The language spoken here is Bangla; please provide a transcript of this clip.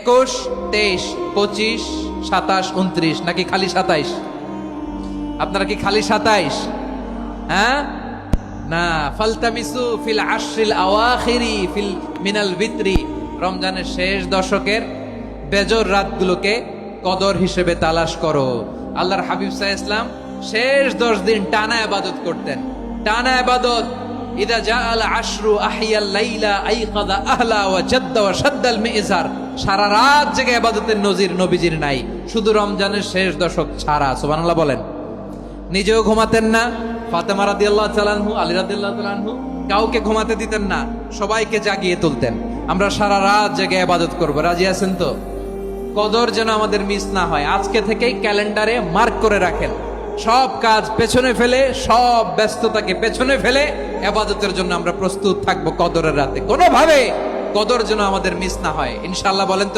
21, 23, 25, 27, 29 নাকি খালি 27? আপনারা কি খালি 27? হ্যাঁ না, ফালতামিসু ফিল আশরিল আওয়াখিরি ফিল মিনাল ভিতরি, রমজানের শেষ দশকের বেজর রাতগুলোকে কদর হিসেবে তালাশ করো। আল্লাহর হাবিব সাল্লাল্লাহু আলাইহি ওয়াসাল্লাম শেষ 10 দিন টানা ইবাদত করতেন, টানা ইবাদত। ইদা জাআল আশরু আহিয়াল লাইলা আইকাদা আহলা ওয়া জাদ্দা ওয়া শাদ্দাল মিজার, সারা রাত জেগে ইবাদতের নজির নবীজির নাই, শুধু রমজানের শেষ দশক ছাড়া। সুবহানাল্লাহ বলেন। নিজেও ঘুমাতেন না, ফাতেমা রাদিয়াল্লাহু তাআলা আনহু, আলী রাদিয়াল্লাহু তাআলা আনহু কাউকে ঘুমাতে দিতেন না, সবাইকে জাগিয়ে তুলতেন। আমরা সারা রাত জেগে ইবাদত করব, রাজি আছেন তো? কদর যেন আমাদের মিস না হয়, আজকে থেকেই ক্যালেন্ডারে মার্ক করে রাখেন। সব কাজ পেছনে ফেলে, সব ব্যস্ততাকে পেছনে ফেলে ইবাদতের জন্য আমরা প্রস্তুত থাকবো কদরের রাতে। কোনোভাবে কদর যেন আমাদের মিস না হয়, ইনশাআল্লাহ বলেন তো।